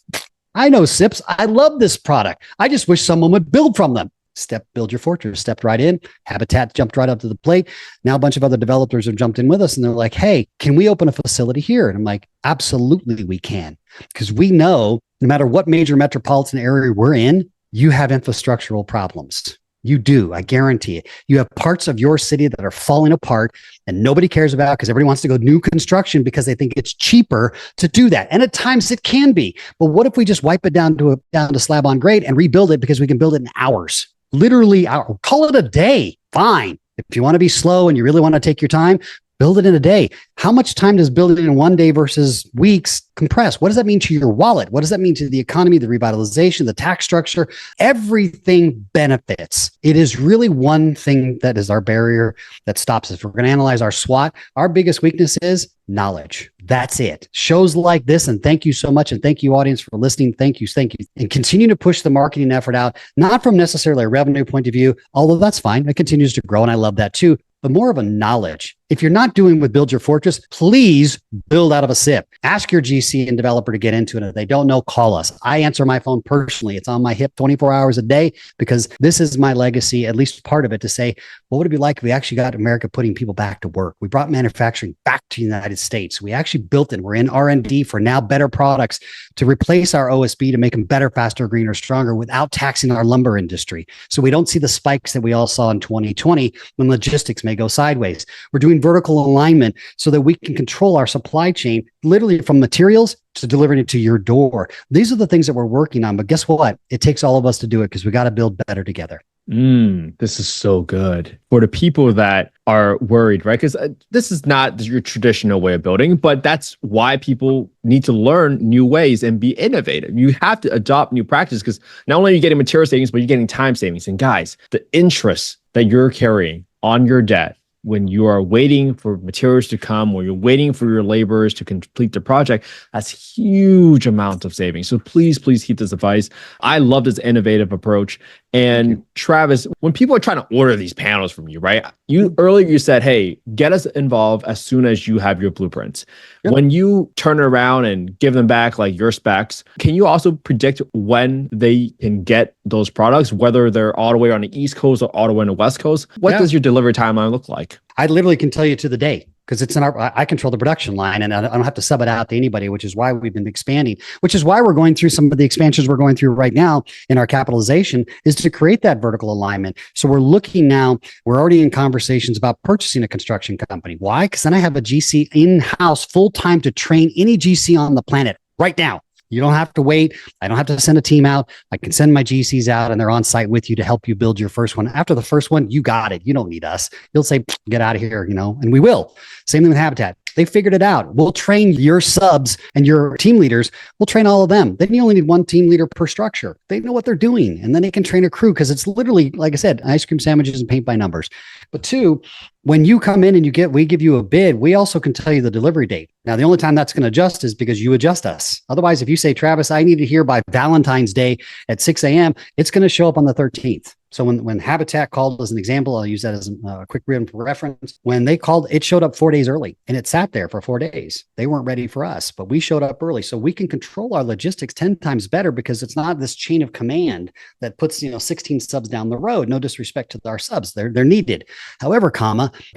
I know SIPs. I love this product. I just wish someone would build from them. Build Your Fortress stepped right in. Habitat jumped right up to the plate. Now a bunch of other developers have jumped in with us and they're like, hey, can we open a facility here? And I'm like, absolutely we can. Because we know no matter what major metropolitan area we're in, you have infrastructural problems. You do. I guarantee it. You have parts of your city that are falling apart and nobody cares about because everybody wants to go new construction because they think it's cheaper to do that. And at times it can be. But what if we just wipe it down to slab on grade and rebuild it because we can build it in hours? Literally, call it a day. Fine. If you want to be slow and you really want to take your time, build it in a day. How much time does building in one day versus weeks compress? What does that mean to your wallet? What does that mean to the economy, the revitalization, the tax structure? Everything benefits. It is really one thing that is our barrier that stops us. If we're going to analyze our SWOT, our biggest weakness is knowledge. That's it. Shows like this, and thank you so much. And thank you, audience, for listening. Thank you. And continue to push the marketing effort out, not from necessarily a revenue point of view, although that's fine. It continues to grow, and I love that too. But more of a knowledge. If you're not doing with Build Your Fortress, please build out of a SIP. Ask your GC and developer to get into it. If they don't know, call us. I answer my phone personally. It's on my hip 24 hours a day because this is my legacy, at least part of it, to say, what would it be like if we actually got America putting people back to work? We brought manufacturing back to the United States. We actually built it. We're in R&D for now better products to replace our OSB to make them better, faster, greener, stronger without taxing our lumber industry. So we don't see the spikes that we all saw in 2020 when logistics may go sideways. We're doing vertical alignment so that we can control our supply chain literally from materials to delivering it to your door. These are the things that we're working on. But guess what? It takes all of us to do it because we got to build better together. This is so good for the people that are worried, right? Because this is not your traditional way of building, but that's why people need to learn new ways and be innovative. You have to adopt new practices because not only are you getting material savings, but you're getting time savings. And guys, the interest that you're carrying on your debt when you are waiting for materials to come or you're waiting for your laborers to complete the project, that's huge amount of savings. So please heed this advice. I love this innovative approach. And Travis, when people are trying to order these panels from you, right? Earlier you said, hey, get us involved as soon as you have your blueprints. Yep. When you turn around and give them back like your specs, can you also predict when they can get those products, whether they're all the way on the East Coast or all the way on the West Coast? What does your delivery timeline look like? I literally can tell you to the day. Because it's I control the production line and I don't have to sub it out to anybody, which is why we've been expanding, which is why we're going through some of the expansions we're going through right now in our capitalization is to create that vertical alignment. So we're looking now, we're already in conversations about purchasing a construction company. Why? Because then I have a GC in-house full-time to train any GC on the planet right now. You don't have to wait. I don't have to send a team out. I can send my GCs out and they're on site with you to help you build your first one. After the first one, you got it. You don't need us. You'll say, get out of here, and we will. Same thing with Habitat. They figured it out. We'll train your subs and your team leaders. We'll train all of them. Then you only need one team leader per structure. They know what they're doing. And then they can train a crew because it's literally, like I said, ice cream sandwiches and paint by numbers. But two, when you come in and we give you a bid, we also can tell you the delivery date. Now, the only time that's going to adjust is because you adjust us. Otherwise, if you say, Travis, I need it here by Valentine's Day at 6 a.m., it's going to show up on the 13th. So when Habitat called as an example, I'll use that as a quick reference. When they called, it showed up 4 days early and it sat there for 4 days. They weren't ready for us, but we showed up early. So we can control our logistics 10 times better because it's not this chain of command that puts, 16 subs down the road. No disrespect to our subs. They're needed. However,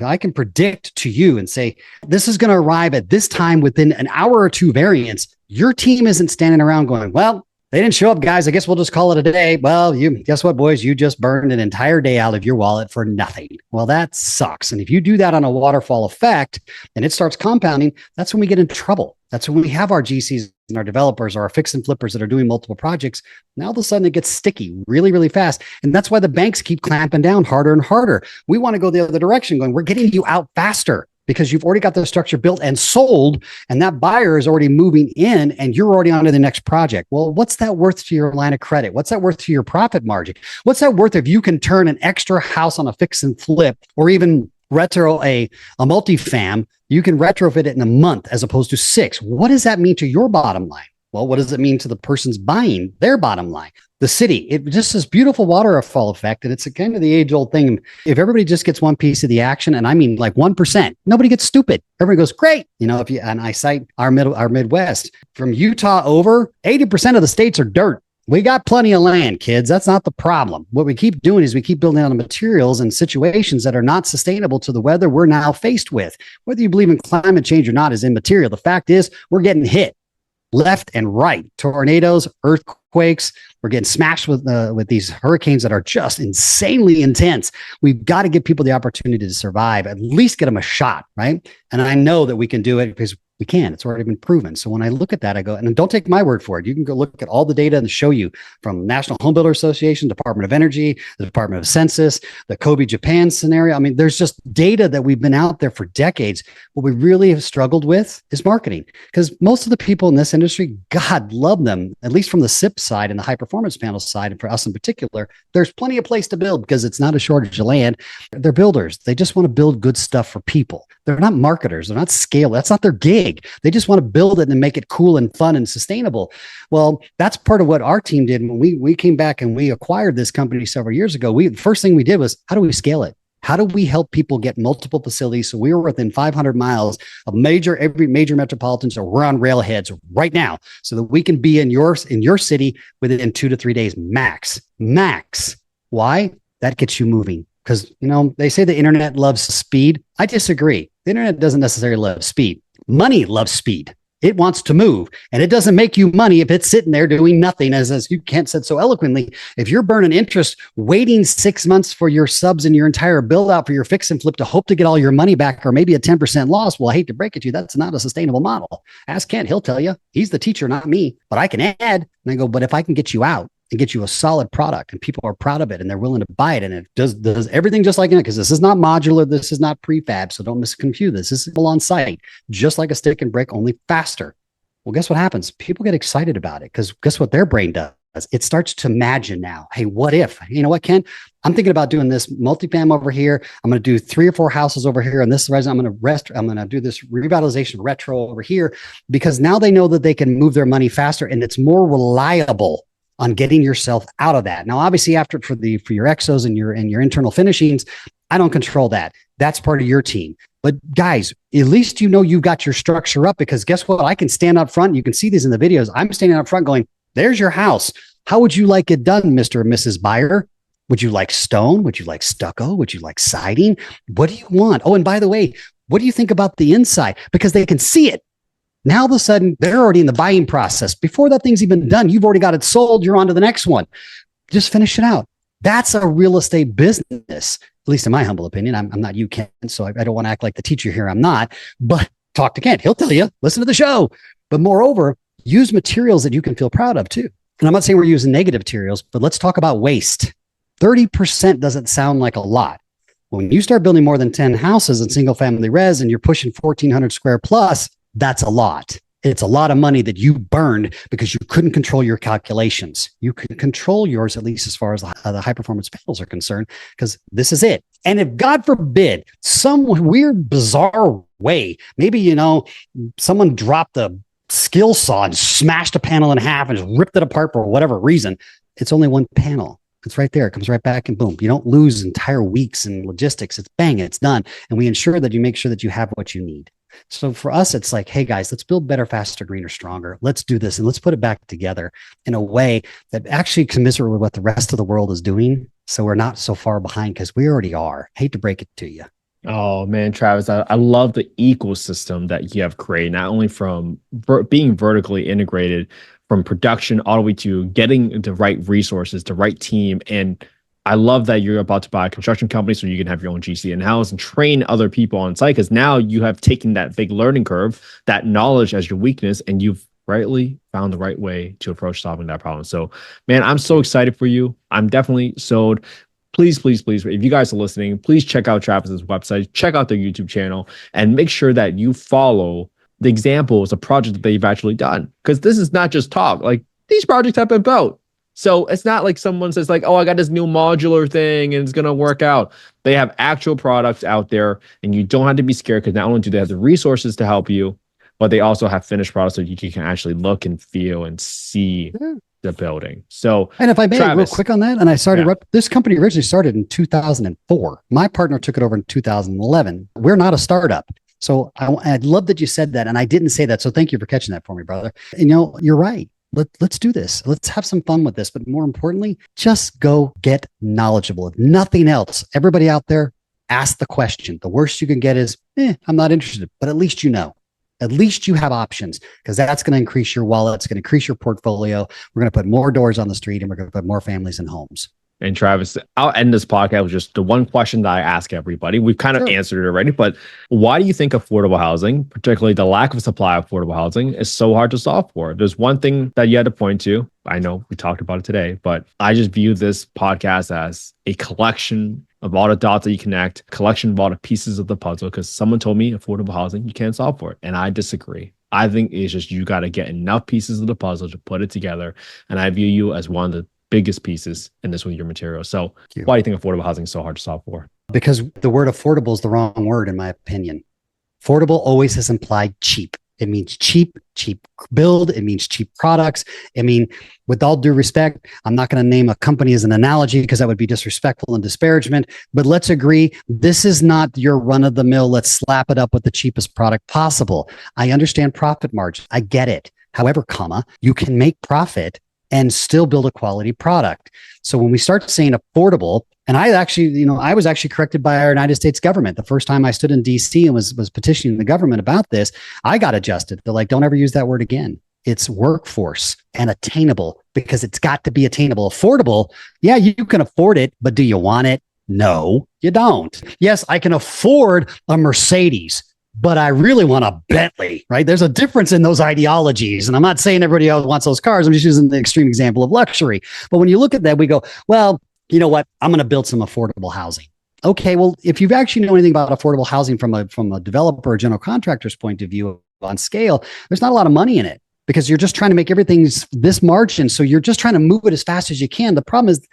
I can predict to you and say, this is going to arrive at this time within an hour or two variance. Your team isn't standing around going, well, they didn't show up, guys. I guess we'll just call it a day. Well, guess what, boys? You just burned an entire day out of your wallet for nothing. Well, that sucks. And if you do that on a waterfall effect and it starts compounding, that's when we get in trouble. That's when we have our GCs and our developers or our fix and flippers that are doing multiple projects. Now, all of a sudden, it gets sticky really, really fast. And that's why the banks keep clamping down harder and harder. We want to go the other direction, going, we're getting you out faster, because you've already got the structure built and sold, and that buyer is already moving in and you're already on to the next project. Well, what's that worth to your line of credit? What's that worth to your profit margin? What's that worth if you can turn an extra house on a fix and flip, or even retro a multifam? You can retrofit it in a month as opposed to 6. What does that mean to your bottom line? Well, what does it mean to the person's buying their bottom line? The city, it just this beautiful waterfall effect. And it's kind of the age old thing. If everybody just gets one piece of the action, and I mean like 1%, nobody gets stupid. Everybody goes, great. And I cite our Midwest, from Utah over, 80% of the states are dirt. We got plenty of land, kids. That's not the problem. What we keep doing is we keep building on the materials and situations that are not sustainable to the weather we're now faced with. Whether you believe in climate change or not is immaterial. The fact is we're getting hit left and right. Tornadoes, earthquakes. We're getting smashed with these hurricanes that are just insanely intense. We've got to give people the opportunity to survive, at least get them a shot, right? And I know that we can do it because we can. It's already been proven. So when I look at that, I go, and don't take my word for it. You can go look at all the data and show you from National Home Builder Association, Department of Energy, the Department of Census, the Kobe Japan scenario. I mean, there's just data that we've been out there for decades. What we really have struggled with is marketing, because most of the people in this industry, God love them, at least from the SIP side and the high performance panel side, and for us in particular, there's plenty of place to build because it's not a shortage of land. They're builders. They just want to build good stuff for people. They're not marketers. They're not scale. That's not their gig. They just want to build it and make it cool and fun and sustainable. Well, that's part of what our team did when we came back and we acquired this company several years ago. The first thing we did was, how do we scale it? How do we help people get multiple facilities? So we were within 500 miles of every major metropolitan, or we're on railheads right now, so that we can be in your city within 2 to 3 days max. Why? That gets you moving. Because, they say the internet loves speed. I disagree. The internet doesn't necessarily love speed. Money loves speed. It wants to move, and it doesn't make you money if it's sitting there doing nothing. As you Kent said so eloquently, if you're burning interest, waiting 6 months for your subs and your entire build out for your fix and flip to hope to get all your money back, or maybe a 10% loss. Well, I hate to break it to you, that's not a sustainable model. Ask Kent, he'll tell you. He's the teacher, not me, but I can add. And I go, but if I can get you out and get you a solid product and people are proud of it and they're willing to buy it, and it does everything just like it, because this is not modular, this is not prefab, so don't misconfuse this. This is all on site, just like a stick and brick, only faster. Well, guess what happens? People get excited about it, because guess what their brain does? It starts to imagine now. Hey, what if? You know what, Ken? I'm thinking about doing this multifam over here. I'm going to do 3 or 4 houses over here, and this resident, I'm going to do this revitalization retro over here, because now they know that they can move their money faster and it's more reliable on getting yourself out of that. Now, obviously, for your exos and your internal finishings, I don't control that. That's part of your team. But guys, at least you've got your structure up, because guess what? I can stand up front. You can see these in the videos. I'm standing up front going, there's your house. How would you like it done, Mr. and Mrs. Buyer? Would you like stone? Would you like stucco? Would you like siding? What do you want? Oh, and by the way, what do you think about the inside? Because they can see it. Now, all of a sudden, they're already in the buying process. Before that thing's even done, you've already got it sold. You're on to the next one. Just finish it out. That's a real estate business, at least in my humble opinion. I'm not you, Kent, so I don't want to act like the teacher here. I'm not. But talk to Kent. He'll tell you. Listen to the show. But moreover, use materials that you can feel proud of, too. And I'm not saying we're using negative materials, but let's talk about waste. 30% doesn't sound like a lot. When you start building more than 10 houses in single family res and you're pushing 1,400 square plus, that's a lot. It's a lot of money that you burned because you couldn't control your calculations. You can control yours, at least as far as the high performance panels are concerned, because this is it. And if God forbid, some weird, bizarre way, maybe, someone dropped the skill saw and smashed a panel in half and just ripped it apart for whatever reason, it's only one panel. It's right there. It comes right back and boom. You don't lose entire weeks in logistics. It's bang, it's done. And we ensure that you make sure that you have what you need. So for us, it's like, hey guys, let's build better, faster, greener, stronger. Let's do this and let's put it back together in a way that actually commiserate with what the rest of the world is doing. So we're not so far behind because we already are. Hate to break it to you. Oh man, Travis, I love the ecosystem that you have created, not only from being vertically integrated from production all the way to getting the right resources, the right team. And I love that you're about to buy a construction company so you can have your own GC in-house and train other people on site, because now you have taken that big learning curve, that knowledge as your weakness, and you've rightly found the right way to approach solving that problem. So, man, I'm so excited for you. I'm definitely sold. Please, please, please, if you guys are listening, please check out Travis's website, check out their YouTube channel, and make sure that you follow the examples of projects that they've actually done. Because this is not just talk. Like, these projects have been built. So it's not like someone says like, oh, I got this new modular thing and it's going to work out. They have actual products out there, and you don't have to be scared, because not only do they have the resources to help you, but they also have finished products so you can actually look and feel and see the building. So, and if I may, Travis, real quick on that, and I started, this company originally started in 2004. My partner took it over in 2011. We're not a startup. So I love that you said that. And I didn't say that. So thank you for catching that for me, brother. And, you know, you're right. Let's do this. Let's have some fun with this. But more importantly, just go get knowledgeable. If nothing else, everybody out there, ask the question. The worst you can get is, I'm not interested, but at least you know. At least you have options, because that's going to increase your wallet. It's going to increase your portfolio. We're going to put more doors on the street, and we're going to put more families in homes. And Travis, I'll end this podcast with just the one question that I ask everybody. We've kind of answered it already, but why do you think affordable housing, particularly the lack of supply of affordable housing, is so hard to solve for? There's one thing that you had to point to. I know we talked about it today, but I just view this podcast as a collection of all the dots that you connect, collection of all the pieces of the puzzle, because someone told me affordable housing, you can't solve for it. And I disagree. I think it's just, you got to get enough pieces of the puzzle to put it together. And I view you as one of the biggest pieces in this with your material. So why do you think affordable housing is so hard to solve for? Because the word affordable is the wrong word, in my opinion. Affordable always has implied cheap. It means cheap build. It means cheap products. I mean, with all due respect, I'm not going to name a company as an analogy because that would be disrespectful and disparagement, but let's agree, this is not your run of the mill. Let's slap it up with the cheapest product possible. I understand profit margin. I get it. However, you can make profit and still build a quality product. So when we start saying affordable, and I was actually corrected by our United States government. The first time I stood in DC and was petitioning the government about this, I got adjusted. They're like, don't ever use that word again. It's workforce and attainable, because it's got to be attainable. Affordable, yeah, you can afford it, but do you want it? No, you don't. Yes, I can afford a Mercedes, but I really want a Bentley, right? There's a difference in those ideologies. And I'm not saying everybody else wants those cars. I'm just using the extreme example of luxury. But when you look at that, we go, well, you know what? I'm going to build some affordable housing. Okay, well, if you actually know anything about affordable housing from a developer or general contractor's point of view on scale, there's not a lot of money in it, because you're just trying to make everything this margin. So you're just trying to move it as fast as you can. The problem is,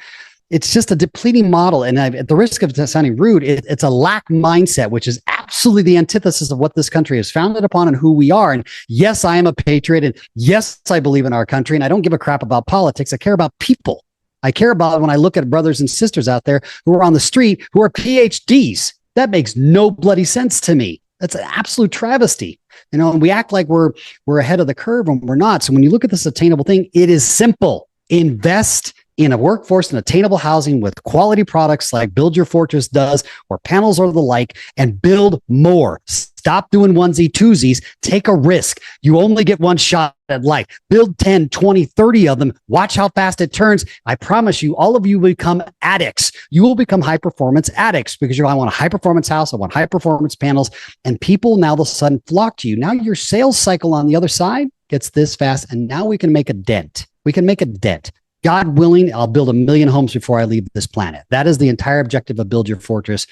it's just a depleting model. And at the risk of sounding rude, it's a lack mindset, which is absolutely the antithesis of what this country is founded upon and who we are. And yes, I am a patriot. And yes, I believe in our country. And I don't give a crap about politics. I care about people. I care about when I look at brothers and sisters out there who are on the street, who are PhDs. That makes no bloody sense to me. That's an absolute travesty. You know, and we act like we're ahead of the curve when we're not. So when you look at this attainable thing, it is simple. Invest in a workforce and attainable housing with quality products like Build Your Fortress does, or panels or the like, and build more. Stop doing onesie twosies. Take a risk. You only get one shot at life. Build 10, 20, 30 of them. Watch how fast it turns. I promise you, all of you will become addicts. You will become high performance addicts, because I want a high performance house. I want high performance panels, and people now all of a sudden flock to you. Now your sales cycle on the other side gets this fast, and now we can make a dent. God willing, I'll build 1 million homes before I leave this planet. That is the entire objective of Build Your Fortress,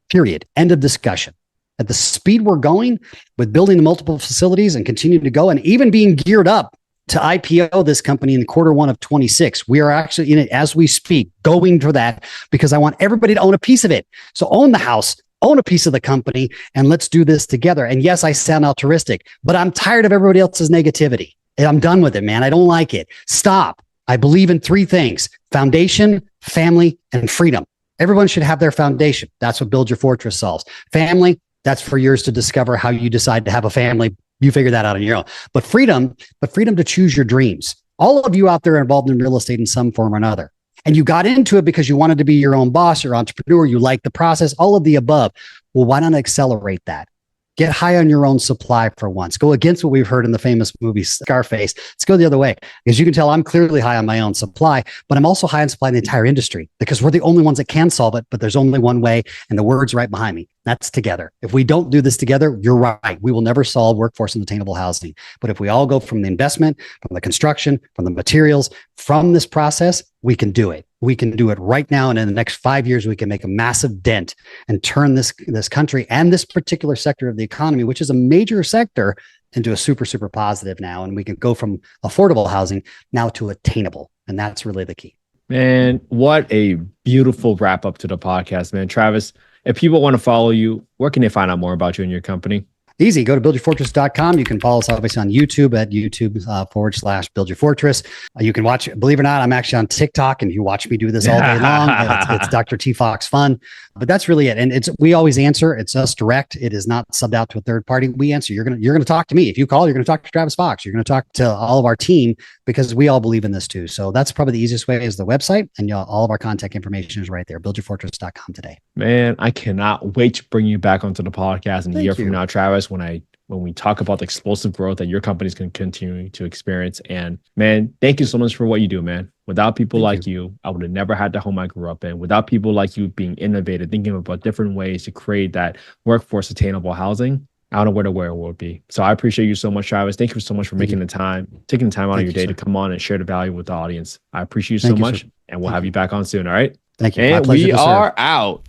period. End of discussion. At the speed we're going with building the multiple facilities and continuing to go, and even being geared up to IPO this company in Q1 of 26. We are actually in it as we speak, going for that, because I want everybody to own a piece of it. So own the house, own a piece of the company, and let's do this together. And yes, I sound altruistic, but I'm tired of everybody else's negativity. And I'm done with it, man. I don't like it. Stop. I believe in 3 things: foundation, family, and freedom. Everyone should have their foundation. That's what Build Your Fortress solves. Family, that's for yours to discover how you decide to have a family. You figure that out on your own. But freedom to choose your dreams. All of you out there are involved in real estate in some form or another. And you got into it because you wanted to be your own boss or entrepreneur. You like the process, all of the above. Well, why not accelerate that? Get high on your own supply for once. Go against what we've heard in the famous movie Scarface. Let's go the other way. Because you can tell I'm clearly high on my own supply, but I'm also high on supply in the entire industry because we're the only ones that can solve it, but there's only one way. And the word's right behind me. That's together. If we don't do this together, you're right. We will never solve workforce and attainable housing. But if we all go from the investment, from the construction, from the materials, from this process, we can do it. We can do it right now. And in the next 5 years, we can make a massive dent and turn this country and this particular sector of the economy, which is a major sector, into a super, super positive now. And we can go from affordable housing now to attainable. And that's really the key. Man, what a beautiful wrap up to the podcast, man. Travis, if people want to follow you, where can they find out more about you and your company? Easy. Go to buildyourfortress.com. You can follow us obviously on YouTube at YouTube/buildyourfortress. You can watch, believe it or not, I'm actually on TikTok and you watch me do this all day long. It's Dr. T Fox Fun, but that's really it. And we always answer. It's us direct. It is not subbed out to a third party. We answer. You're going to talk to me. If you call, you're going to talk to Travis Fox. You're going to talk to all of our team because we all believe in this too. So that's probably the easiest way is the website, and all of our contact information is right there. Buildyourfortress.com today. Man, I cannot wait to bring you back onto the podcast in a year from now, Travis, when we talk about the explosive growth that your company's going to continue to experience. And man, thank you so much for what you do, man. Without people like you, I would have never had the home I grew up in. Without people like you being innovative, thinking about different ways to create that workforce attainable housing, I don't know where the world would be. So I appreciate you so much, Travis. Thank you so much for taking the time out of your day to come on and share the value with the audience. I appreciate you so much, and we'll have you back on soon. All right. Thank you. And we are out.